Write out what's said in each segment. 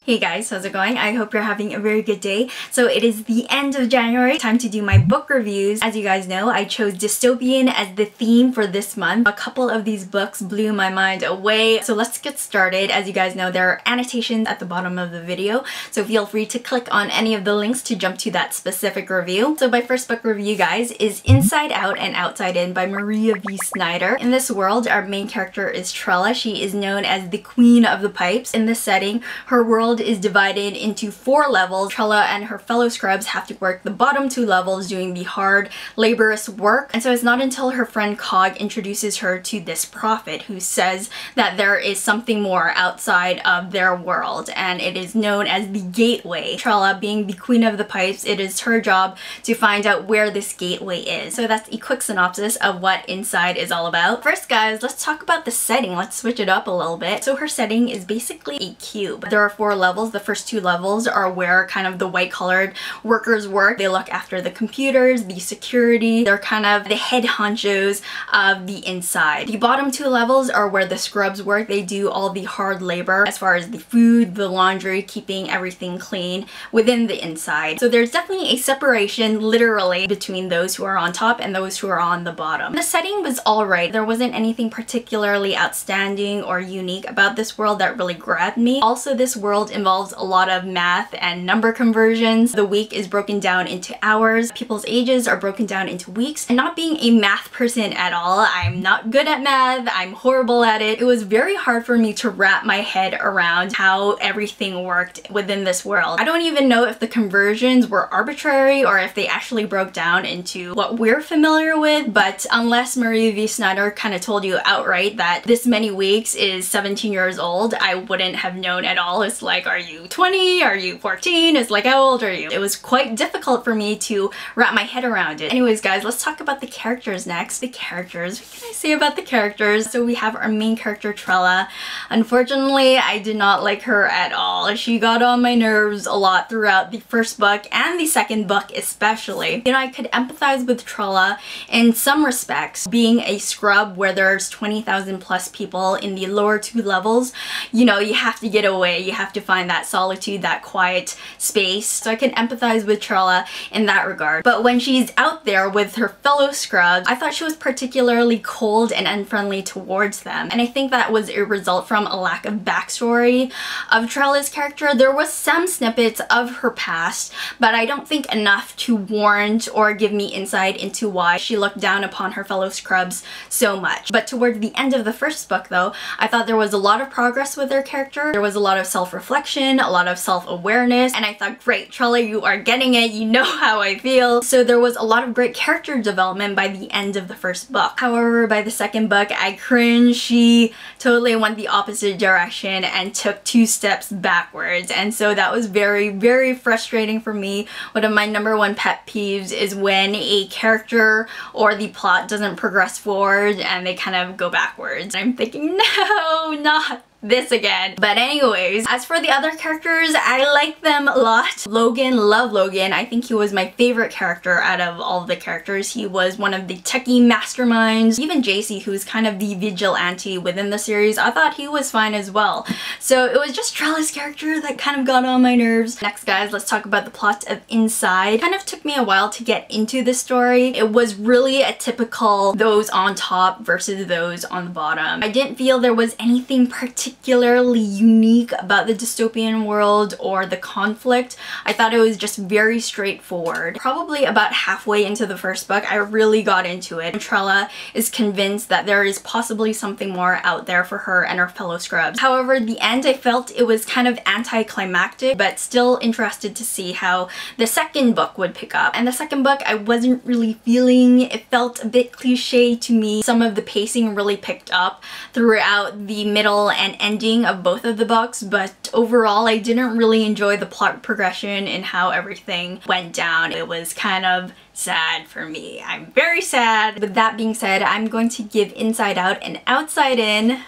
Hey guys, how's it going? I hope you're having a very good day. So it is the end of January, time to do my book reviews. As you guys know, I chose dystopian as the theme for this month. A couple of these books blew my mind away. So let's get started. As you guys know, there are annotations at the bottom of the video, so feel free to click on any of the links to jump to that specific review. So my first book review, guys, is Inside Out and Outside In by Maria V. Snyder. In this world, our main character is Trella. She is known as the Queen of the Pipes. In this setting, her world is divided into 4 levels. Trella and her fellow scrubs have to work the bottom 2 levels doing the hard, laborious work. And so it's not until her friend Cog introduces her to this prophet who says that there is something more outside of their world, and it is known as the gateway. Trella, being the Queen of the Pipes, it is her job to find out where this gateway is. So that's a quick synopsis of what Inside is all about. First, guys, let's talk about the setting. Let's switch it up a little bit. So her setting is basically a cube. There are 4 levels. The first 2 levels are where kind of the white-collared workers work. They look after the computers, the security. They're kind of the head honchos of the inside. The bottom 2 levels are where the scrubs work. They do all the hard labor as far as the food, the laundry, keeping everything clean within the inside. So there's definitely a separation, literally, between those who are on top and those who are on the bottom. The setting was alright. There wasn't anything particularly outstanding or unique about this world that really grabbed me. Also, this world involves a lot of math and number conversions. The week is broken down into hours. People's ages are broken down into weeks. And not being a math person at all, I'm not good at math. I'm horrible at it. It was very hard for me to wrap my head around how everything worked within this world. I don't even know if the conversions were arbitrary or if they actually broke down into what we're familiar with, but unless Maria V. Snyder kind of told you outright that this many weeks is 17 years old, I wouldn't have known at all. It's like, are you 20? Are you 14? It's like, how old are you? It was quite difficult for me to wrap my head around it. Anyways, guys, let's talk about the characters next. The characters. What can I say about the characters? So we have our main character, Trella. Unfortunately, I did not like her at all. She got on my nerves a lot throughout the first book and the second book especially. You know, I could empathize with Trella in some respects. Being a scrub where there's 20,000 plus people in the lower 2 levels, you know, you have to get away. You have to find that solitude, that quiet space. So I can empathize with Trella in that regard. But when she's out there with her fellow scrubs, I thought she was particularly cold and unfriendly towards them. And I think that was a result from a lack of backstory of Trella's character. There was some snippets of her past, but I don't think enough to warrant or give me insight into why she looked down upon her fellow scrubs so much. But towards the end of the first book, though, I thought there was a lot of progress with their character. There was a lot of self-reflection, a lot of self-awareness, and I thought, great, Trella, you are getting it, you know how I feel. So there was a lot of great character development by the end of the first book. However, by the second book, I cringed. She totally went the opposite direction and took 2 steps backwards, and so that was very, very frustrating for me. One of my #1 pet peeves is when a character or the plot doesn't progress forward and they kind of go backwards. I'm thinking, no, not this again. But anyways, as for the other characters, I like them a lot. Logan, love Logan. I think he was my favorite character out of all of the characters. He was one of the techie masterminds. Even JC, who's kind of the vigilante within the series, I thought he was fine as well. So it was just Trella's character that kind of got on my nerves. Next, guys, let's talk about the plot of Inside. It kind of took me a while to get into the story. It was really a typical those on top versus those on the bottom. I didn't feel there was anything particularly unique about the dystopian world or the conflict. I thought it was just very straightforward. Probably about halfway into the first book, I really got into it. Trella is convinced that there is possibly something more out there for her and her fellow scrubs. However, the end, I felt it was kind of anticlimactic, but still interested to see how the second book would pick up. And the second book, I wasn't really feeling. It felt a bit cliche to me. Some of the pacing really picked up throughout the middle and ending of both of the books, but overall I didn't really enjoy the plot progression and how everything went down. It was kind of sad for me. I'm very sad. With that being said, I'm going to give Inside Out and Outside In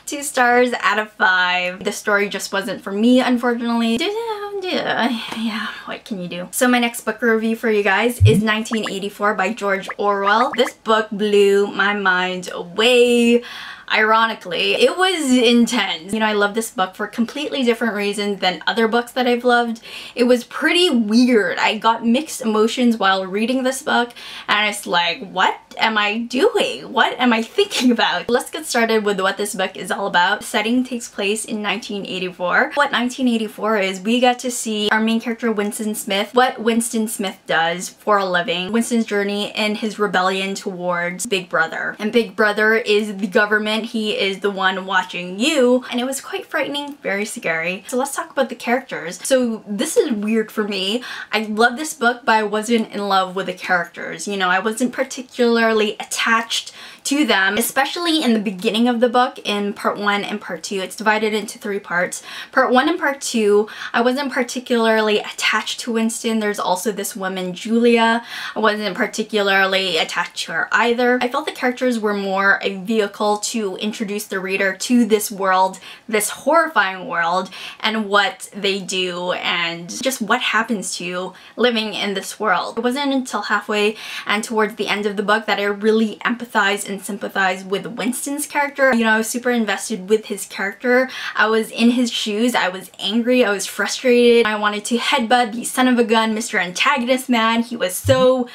2 stars out of 5. The story just wasn't for me, unfortunately. Yeah, what can you do? So my next book review for you guys is 1984 by George Orwell. This book blew my mind away. ironically. It was intense. You know, I love this book for completely different reasons than other books that I've loved. It was pretty weird. I got mixed emotions while reading this book, and it's like, what am I doing? What am I thinking about? Let's get started with what this book is all about. The setting takes place in 1984. What 1984 is, we get to see our main character Winston Smith, what Winston Smith does for a living, Winston's journey and his rebellion towards Big Brother. And Big Brother is the government. He is the one watching you, and it was quite frightening, very scary. So let's talk about the characters. So this is weird for me. I love this book, but I wasn't in love with the characters. You know, I wasn't particularly attached to them, especially in the beginning of the book in part 1 and part 2. It's divided into 3 parts. Part 1 and part 2, I wasn't particularly attached to Winston. There's also this woman, Julia. I wasn't particularly attached to her either. I felt the characters were more a vehicle to introduce the reader to this world, this horrifying world, and what they do and just what happens to you living in this world. It wasn't until halfway and towards the end of the book that I really empathized and sympathize with Winston's character. You know, I was super invested with his character. I was in his shoes. I was angry. I was frustrated. I wanted to headbutt the son of a gun, Mr. Antagonist man. He was so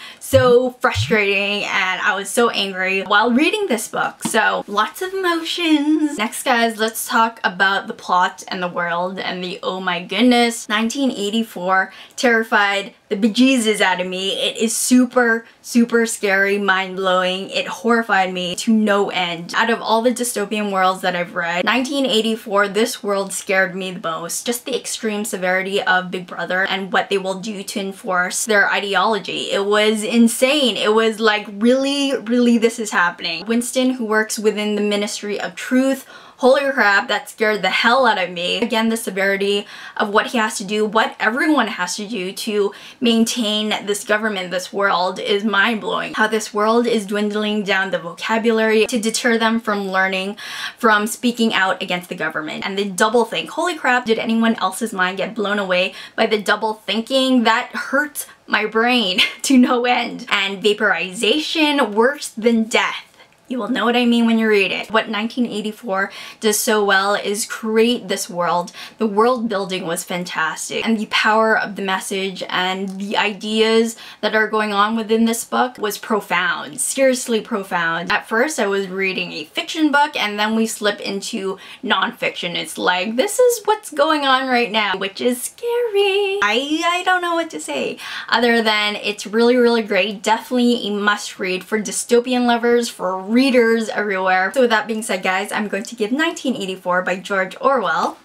frustrating, and I was so angry while reading this book. So lots of emotions. Next, guys, let's talk about the plot and the world and the oh my goodness. 1984 terrified the bejesus out of me. It is super scary, mind-blowing. It horrified me to no end. Out of all the dystopian worlds that I've read, 1984, this world scared me the most. Just the extreme severity of Big Brother and what they will do to enforce their ideology. It was insane. It was like, really this is happening. Winston, who works within the Ministry of Truth, holy crap, that scared the hell out of me. Again, the severity of what he has to do, what everyone has to do to maintain this government, this world, is mind-blowing. How this world is dwindling down the vocabulary to deter them from learning, from speaking out against the government. And the double think. Holy crap, did anyone else's mind get blown away by the double thinking? That hurts my brain to no end. And vaporization, worse than death. You will know what I mean when you read it. What 1984 does so well is create this world. The world building was fantastic, and the power of the message and the ideas that are going on within this book was profound, seriously profound. At first I was reading a fiction book, and then we slip into non-fiction. It's like, this is what's going on right now, which is scary. I don't know what to say other than it's really great. Definitely a must read for dystopian lovers, for readers everywhere. So with that being said, guys, I'm going to give 1984 by George Orwell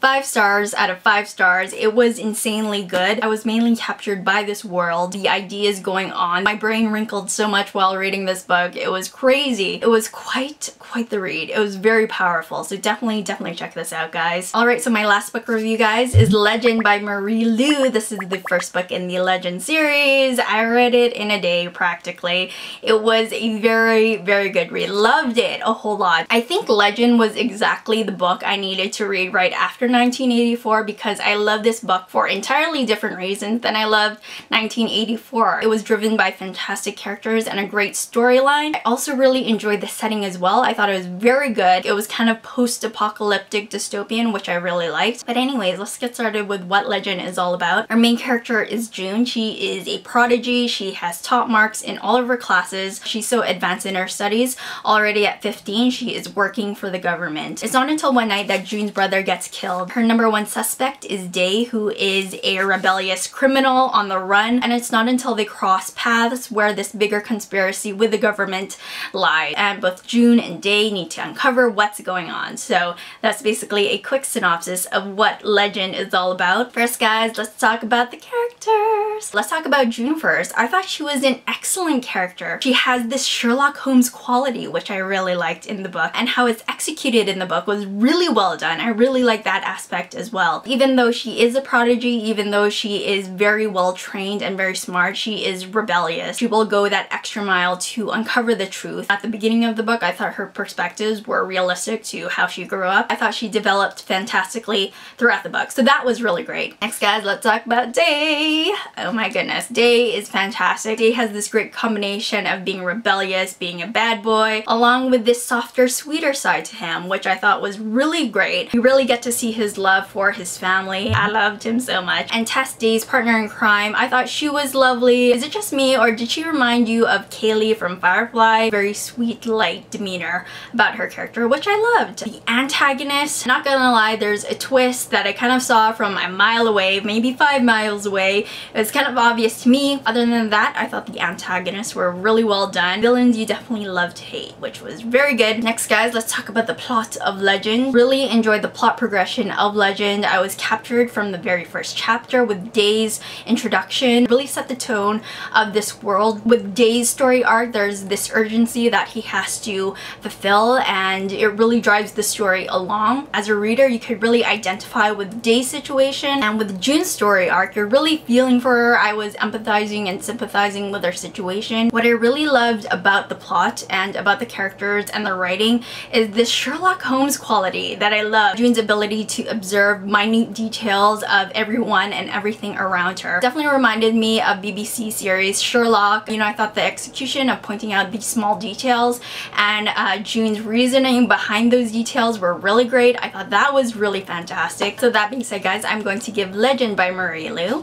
5 stars out of 5 stars. It was insanely good. I was mainly captured by this world, the ideas going on. My brain wrinkled so much while reading this book. It was crazy. It was quite the read. It was very powerful. So definitely check this out, guys. Alright, so my last book review, guys, is Legend by Marie Lu. This is the first book in the Legend series. I read it in a day, practically. It was a very good read. Loved it a whole lot. I think Legend was exactly the book I needed to read right after 1984 because I love this book for entirely different reasons than I loved 1984. It was driven by fantastic characters and a great storyline. I also really enjoyed the setting as well. I thought it was very good. It was kind of post-apocalyptic dystopian, which I really liked. But anyways, let's get started with what Legend is all about. Our main character is June. She is a prodigy. She has top marks in all of her classes. She's so advanced in her studies. Already at 15, she is working for the government. It's not until one night that June's brother gets killed. Her number 1 suspect is Day, who is a rebellious criminal on the run, and it's not until they cross paths where this bigger conspiracy with the government lies, and both June and Day need to uncover what's going on. So that's basically a quick synopsis of what Legend is all about. First, guys, let's talk about the characters. Let's talk about June first. I thought she was an excellent character. She has this Sherlock Holmes quality, which I really liked in the book, and how it's executed in the book was really well done. I really like that aspect as well. Even though she is a prodigy, even though she is very well trained and very smart, she is rebellious. She will go that extra mile to uncover the truth. At the beginning of the book, I thought her perspectives were realistic to how she grew up. I thought she developed fantastically throughout the book, so that was really great. Next, guys, let's talk about Day. Oh my goodness, Day is fantastic. Day has this great combination of being rebellious, being a bad boy, along with this softer, sweeter side to him, which I thought was really great. You really get to see his love for his family. I loved him so much. And Tess, Day's partner in crime, I thought she was lovely. Is it just me, or did she remind you of Kaylee from Firefly? Very sweet, light demeanor about her character, which I loved. The antagonist, not gonna lie, there's a twist that I kind of saw from a mile away, maybe 5 miles away. It was kind of obvious to me. Other than that, I thought the antagonists were really well done. Villains you definitely love to hate, which was very good. Next, guys, let's talk about the plot of Legend. Really enjoyed the plot progression of Legend. I was captured from the very first chapter with Day's introduction. Really set the tone of this world. With Day's story arc, there's this urgency that he has to fulfill, and it really drives the story along. As a reader, you could really identify with Day's situation, and with June's story arc, you're really feeling for her. I was empathizing and sympathizing with her situation. What I really loved about the plot and about the characters and the writing is this Sherlock Holmes quality that I love. June's ability to observe minute details of everyone and everything around her. Definitely reminded me of BBC series Sherlock. You know, I thought the execution of pointing out these small details and June's reasoning behind those details were really great. I thought that was really fantastic. So that being said, guys, I'm going to give Legend by Marie Lu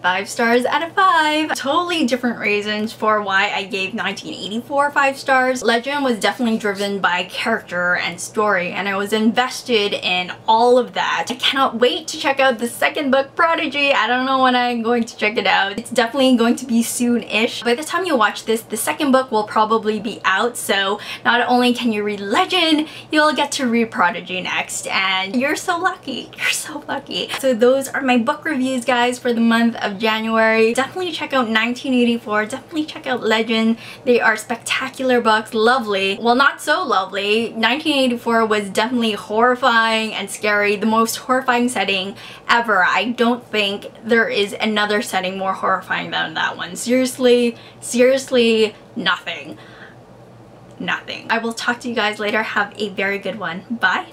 5 stars out of 5. Totally different reasons for why I gave 1984 5 stars. Legend was definitely driven by character and story, and I was invested in all of that. I cannot wait to check out the second book, Prodigy. I don't know when I'm going to check it out. It's definitely going to be soon-ish. By the time you watch this, the second book will probably be out, so not only can you read Legend, you'll get to read Prodigy next, and you're so lucky. You're so lucky. So those are my book reviews, guys, for the month of January. Definitely check out 1984. Definitely check out Legend. They are spectacular books. Lovely. Well, not so lovely. 1984 was definitely horrifying and scary. The most horrifying setting ever. I don't think there is another setting more horrifying than that one. Seriously, nothing. I will talk to you guys later. Have a very good one. Bye.